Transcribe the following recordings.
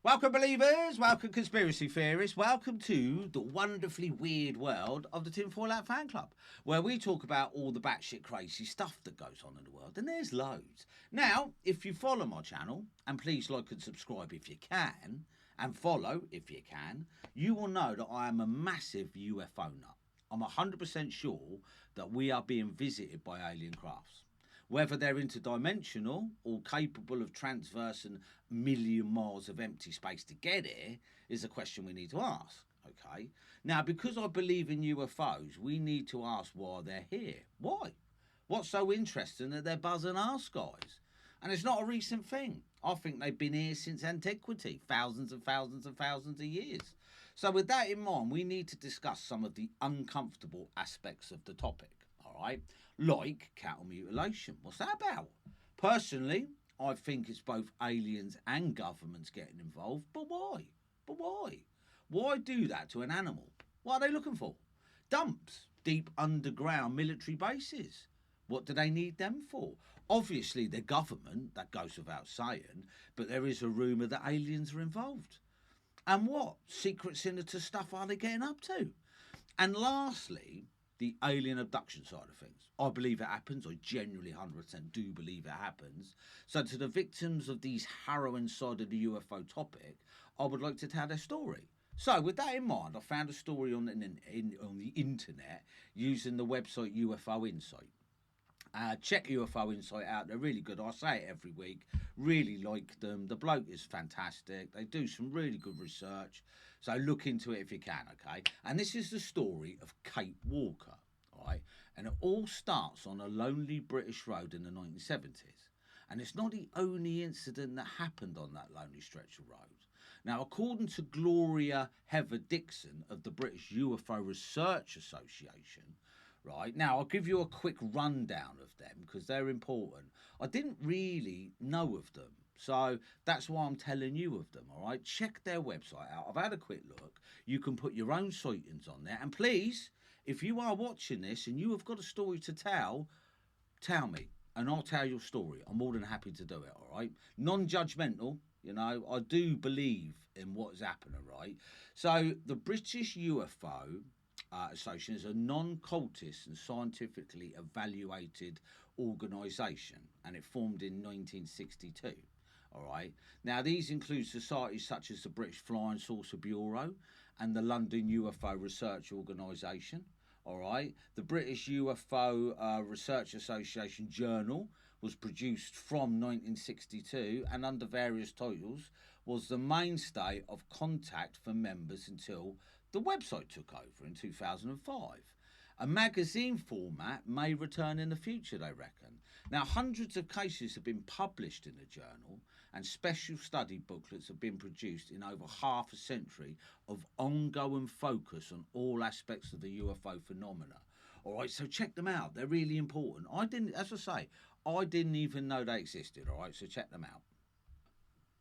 Welcome, believers. Welcome, conspiracy theorists. Welcome to the wonderfully weird world of the Tinfoil Hat Fan Club, where we talk about all the batshit crazy stuff that goes on in the world, and there's loads. Now, if you follow my channel, and please like and subscribe if you can, and follow if you can, you will know that I am a massive UFO nut. I'm 100% sure that we are being visited by alien crafts. Whether they're interdimensional or capable of transversing a million miles of empty space to get here is a question we need to ask. Okay. Now, because I believe in UFOs, we need to ask why they're here. Why? What's so interesting that they're buzzing our skies? And it's not a recent thing. I think they've been here since antiquity, thousands and thousands and thousands of years. So, with that in mind, we need to discuss some of the uncomfortable aspects of the topic. All right, like cattle mutilation. What's that about? Personally, I think it's both aliens and governments getting involved. But why? But why? Why do that to an animal? What are they looking for? Dumps, deep underground military bases. What do they need them for? Obviously, the government, that goes without saying, but there is a rumour that aliens are involved. And what secret senator stuff are they getting up to? And lastly, the alien abduction side of things. I believe it happens. I genuinely 100% do believe it happens. So to the victims of these harrowing side of the UFO topic, I would like to tell their story. So with that in mind, I found a story on the internet using the website UFO Insight. Check UFO Insight out. They're really good. I say it every week. Really like them. The bloke is fantastic. They do some really good research. So look into it if you can, okay? And this is the story of Kate Walker, right? And it all starts on a lonely British road in the 1970s. And it's not the only incident that happened on that lonely stretch of road. Now, according to Gloria Heather Dixon of the British UFO Research Association, right, now I'll give you a quick rundown of them because they're important. I didn't really know of them, so that's why I'm telling you of them, all right? Check their website out. I've had a quick look. You can put your own sightings on there. And please, if you are watching this and you have got a story to tell me, and I'll tell your story. I'm more than happy to do it, all right? Non-judgmental, you know, I do believe in what is happening, right? So the British UFO Association is a non-cultist and scientifically evaluated organisation, and it formed in 1962. All right. Now, these include societies such as the British Flying Saucer Bureau and the London UFO Research Organisation. All right. The British UFO Research Association Journal was produced from 1962 and under various titles was the mainstay of contact for members until the website took over in 2005. A magazine format may return in the future, they reckon. Now, hundreds of cases have been published in the journal, and special study booklets have been produced in over half a century of ongoing focus on all aspects of the UFO phenomena. All right, so check them out. They're really important. As I say, I didn't even know they existed. All right, so check them out.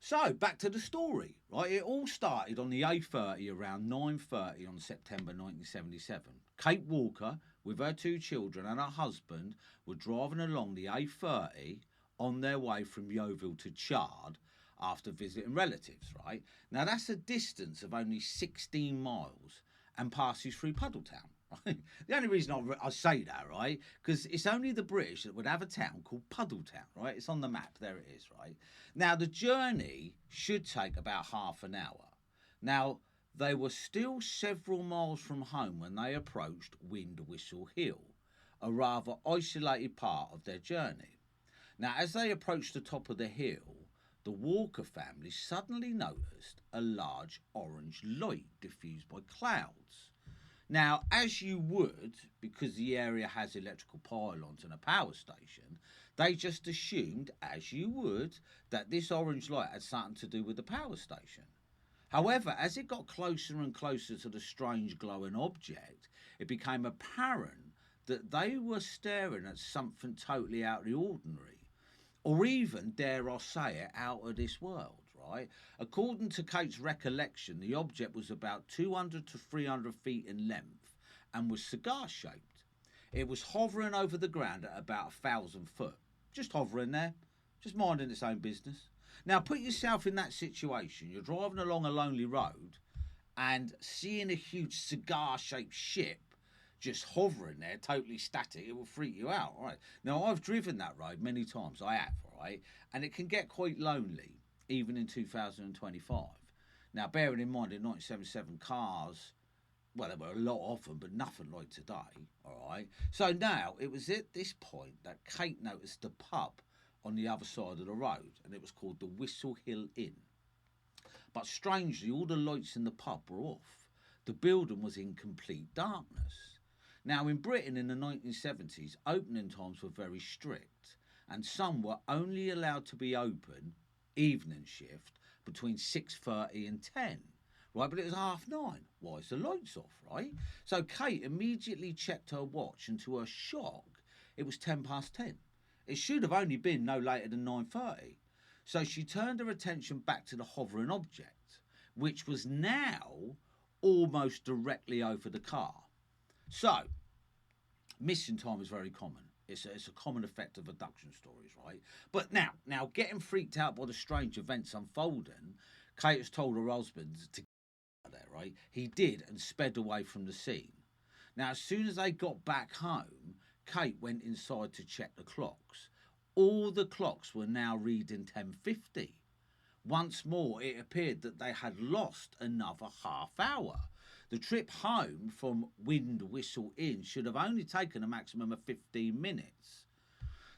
So back to the story, right? It all started on the A30 around 9:30 on September 1977. Kate Walker, with her two children and her husband, were driving along the A30 on their way from Yeovil to Chard after visiting relatives, right? Now that's a distance of only 16 miles and passes through Puddletown. Right? The only reason I say that, right, because it's only the British that would have a town called Puddletown, right? It's on the map, there it is, right? Now, the journey should take about half an hour. Now, they were still several miles from home when they approached Wind Whistle Hill, a rather isolated part of their journey. Now, as they approached the top of the hill, the Walker family suddenly noticed a large orange light diffused by clouds. Now, as you would, because the area has electrical pylons and a power station, they just assumed, as you would, that this orange light had something to do with the power station. However, as it got closer and closer to the strange glowing object, it became apparent that they were staring at something totally out of the ordinary, or even, dare I say it, out of this world, right? According to Kate's recollection, the object was about 200 to 300 feet in length and was cigar-shaped. It was hovering over the ground at about 1,000 foot, just hovering there, just minding its own business. Now, put yourself in that situation. You're driving along a lonely road and seeing a huge cigar-shaped ship just hovering there, totally static, it will freak you out, right? Now, I've driven that road many times, I have, right? And it can get quite lonely, even in 2025. Now, bearing in mind in 1977 cars, well, there were a lot of them, but nothing like today, all right? So now, it was at this point that Kate noticed the pub on the other side of the road, and it was called the Whistle Hill Inn. But strangely, all the lights in the pub were off. The building was in complete darkness. Now, in Britain in the 1970s, opening times were very strict, and some were only allowed to be open, evening shift, between 6:30 and 10. Right, but it was 9:30. Why is the lights off, right? So Kate immediately checked her watch, and to her shock, it was 10 past 10. It should have only been no later than 9:30. So she turned her attention back to the hovering object, which was now almost directly over the car. So, missing time is very common. It's a common effect of abduction stories, right? But now getting freaked out by the strange events unfolding, Kate has told her husband to get out there, right? He did and sped away from the scene. Now, as soon as they got back home, Kate went inside to check the clocks. All the clocks were now reading 10:50. Once more, it appeared that they had lost another half hour. The trip home from Wind Whistle Inn should have only taken a maximum of 15 minutes.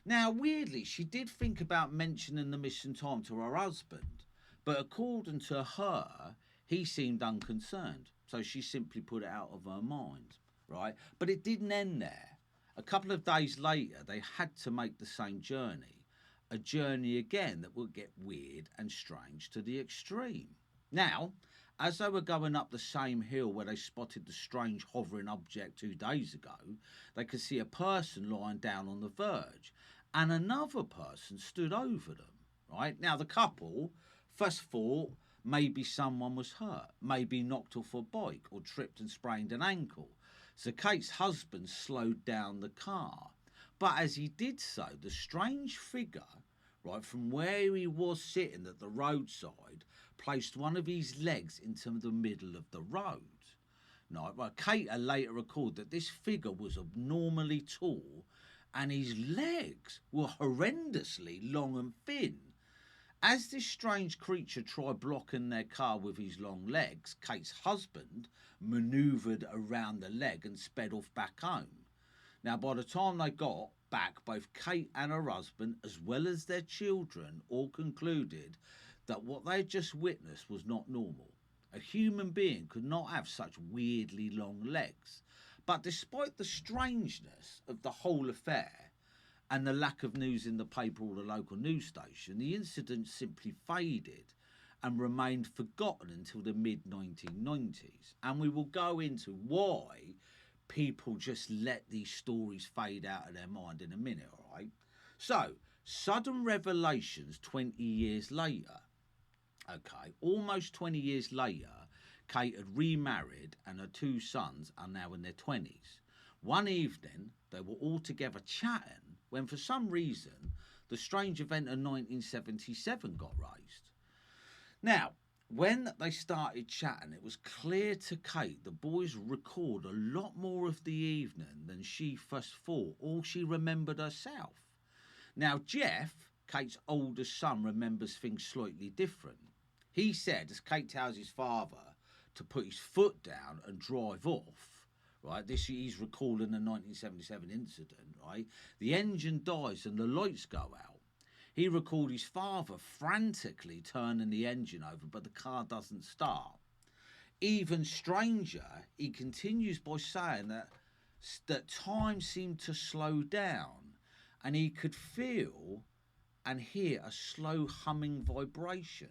Now, weirdly, she did think about mentioning the missing time to her husband, but according to her, he seemed unconcerned, so she simply put it out of her mind, right? But it didn't end there. A couple of days later, they had to make the same journey, a journey again that would get weird and strange to the extreme. Now, as they were going up the same hill where they spotted the strange hovering object 2 days ago, they could see a person lying down on the verge, and another person stood over them, right? Now, the couple first thought maybe someone was hurt, maybe knocked off a bike or tripped and sprained an ankle. So Kate's husband slowed down the car. But as he did so, the strange figure, right, from where he was sitting at the roadside, placed one of his legs into the middle of the road. Now, Kate later recalled that this figure was abnormally tall and his legs were horrendously long and thin. As this strange creature tried blocking their car with his long legs, Kate's husband manoeuvred around the leg and sped off back home. Now, by the time they got back, both Kate and her husband, as well as their children, all concluded that what they had just witnessed was not normal. A human being could not have such weirdly long legs. But despite the strangeness of the whole affair and the lack of news in the paper or the local news station, the incident simply faded and remained forgotten until the mid-1990s. And we will go into why people just let these stories fade out of their mind in a minute, all right? So, sudden revelations 20 years later. Okay, almost 20 years later, Kate had remarried and her 2 sons are now in their 20s. One evening, they were all together chatting when, for some reason, the strange event of 1977 got raised. Now, when they started chatting, it was clear to Kate the boys record a lot more of the evening than she first thought, or she remembered herself. Now, Jeff, Kate's oldest son, remembers things slightly different. He said, as Kate tells his father to put his foot down and drive off, right, this he's recalling the 1977 incident, right, the engine dies and the lights go out. He recalled his father frantically turning the engine over, but the car doesn't start. Even stranger, he continues by saying that time seemed to slow down and he could feel and hear a slow humming vibration.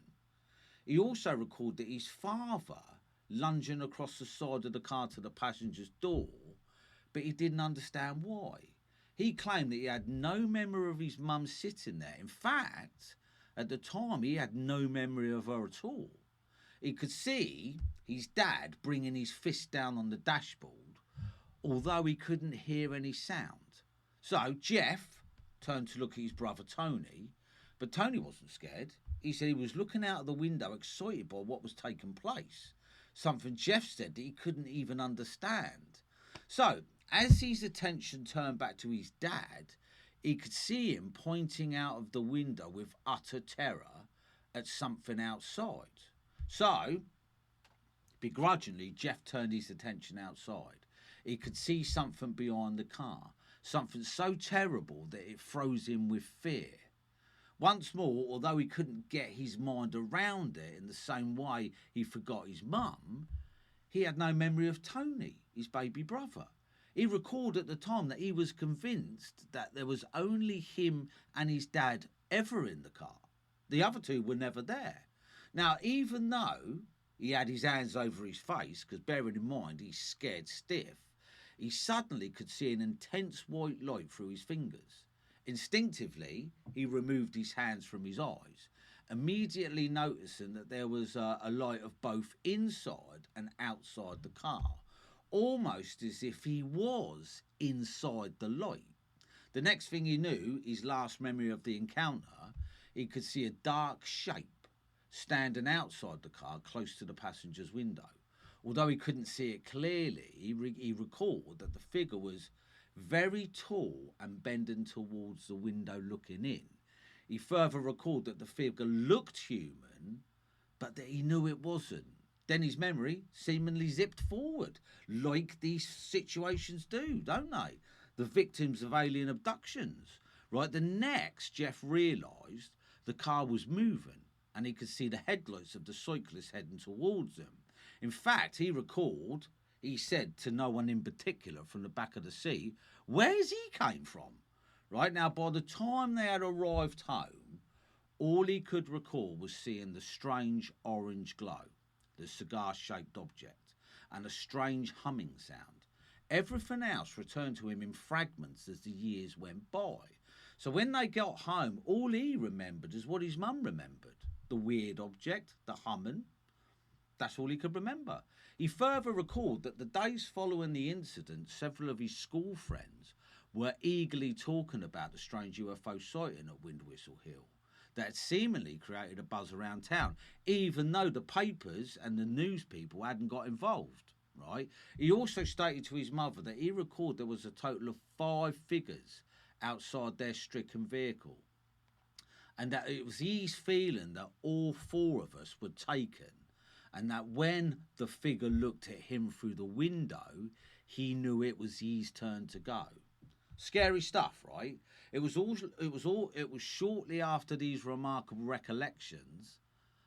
He also recalled that his father lunging across the side of the car to the passenger's door, but he didn't understand why. He claimed that he had no memory of his mum sitting there. In fact, at the time, he had no memory of her at all. He could see his dad bringing his fist down on the dashboard, although he couldn't hear any sound. So Jeff turned to look at his brother Tony, but Tony wasn't scared. he said he was looking out of the window excited by what was taking place. Something Jeff said that he couldn't even understand. So, as his attention turned back to his dad, he could see him pointing out of the window with utter terror at something outside. So, begrudgingly, Jeff turned his attention outside. He could see something behind the car, something so terrible that it froze him with fear. Once more, although he couldn't get his mind around it in the same way he forgot his mum, he had no memory of Tony, his baby brother. He recalled at the time that he was convinced that there was only him and his dad ever in the car. The other two were never there. Now, even though he had his hands over his face, because bearing in mind he's scared stiff, he suddenly could see an intense white light through his fingers. Instinctively, he removed his hands from his eyes, immediately noticing that there was a light of both inside and outside the car, almost as if he was inside the light. The next thing he knew, his last memory of the encounter, he could see a dark shape standing outside the car close to the passenger's window. Although he couldn't see it clearly, he recalled that the figure was very tall and bending towards the window looking in. He further recalled that the figure looked human, but that he knew it wasn't. Then his memory seemingly zipped forward, like these situations do, don't they? The victims of alien abductions, right? The next, Jeff realised the car was moving and he could see the headlights of the cyclist heading towards him. In fact, he recalled, he said to no one in particular from the back of the seat, where's he came from? Right now, by the time they had arrived home, all he could recall was seeing the strange orange glow, the cigar-shaped object, and a strange humming sound. Everything else returned to him in fragments as the years went by. So when they got home, all he remembered is what his mum remembered. The weird object, the humming. That's all he could remember. He further recalled that the days following the incident, several of his school friends were eagerly talking about the strange UFO sighting at Windwhistle Hill that had seemingly created a buzz around town, even though the papers and the news people hadn't got involved, right? He also stated to his mother that he recalled there was a total of 5 figures outside their stricken vehicle, and that it was his feeling that all 4 of us were taken, and that when the figure looked at him through the window, he knew it was his turn to go. Scary stuff, right? It was shortly after these remarkable recollections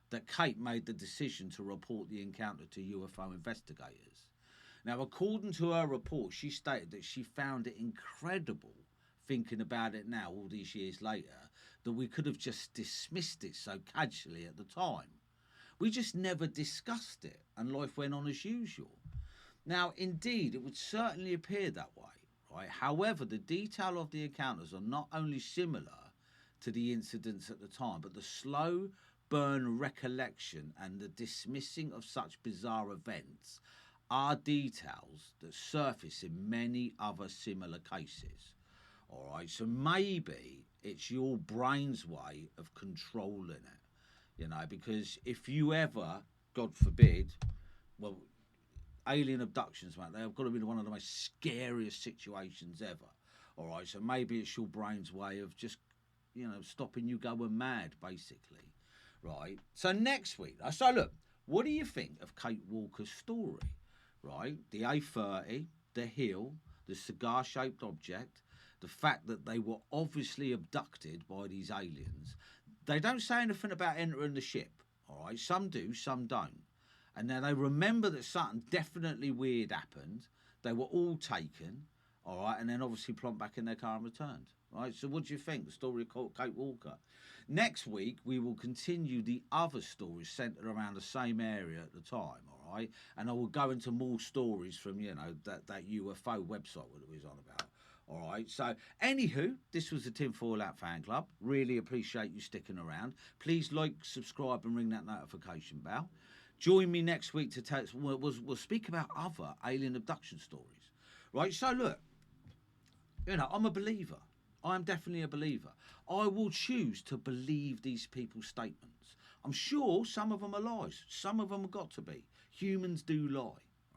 that Kate made the decision to report the encounter to UFO investigators. Now, according to her report, she stated that she found it incredible, thinking about it now, all these years later, that we could have just dismissed it so casually at the time. We just never discussed it, and life went on as usual. Now, indeed, it would certainly appear that way, right? However, the detail of the encounters are not only similar to the incidents at the time, but the slow burn recollection and the dismissing of such bizarre events are details that surface in many other similar cases. All right, so maybe it's your brain's way of controlling it. You know, because if you ever, God forbid, well, alien abductions, mate, they've got to be one of the most scariest situations ever. All right, so maybe it's your brain's way of just, you know, stopping you going mad, basically. Right? So next week, so look, what do you think of Kate Walker's story? Right? The A30, the hill, the cigar-shaped object, the fact that they were obviously abducted by these aliens. They don't say anything about entering the ship, all right? Some do, some don't. And then they remember that something definitely weird happened. They were all taken, all right? And then obviously plonked back in their car and returned, right? So what do you think, the story of Kate Walker? Next week, we will continue the other stories centred around the same area at the time, all right? And I will go into more stories from, you know, that UFO website that we was on about. All right, so anywho, this was the Tinfoil Hat Fan Club. Really appreciate you sticking around. Please like, subscribe and ring that notification bell. Join me next week to tell us, we'll speak about other alien abduction stories. Right, so look, you know, I'm a believer. I'm definitely a believer. I will choose to believe these people's statements. I'm sure some of them are lies. Some of them have got to be. Humans do lie,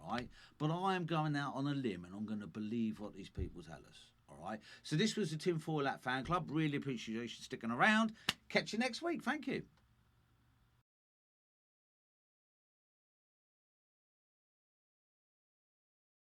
right? But I am going out on a limb and I'm going to believe what these people tell us, all right? So this was the Tinfoil Hat Fan Club. Really appreciate you sticking around. Catch you next week. Thank you.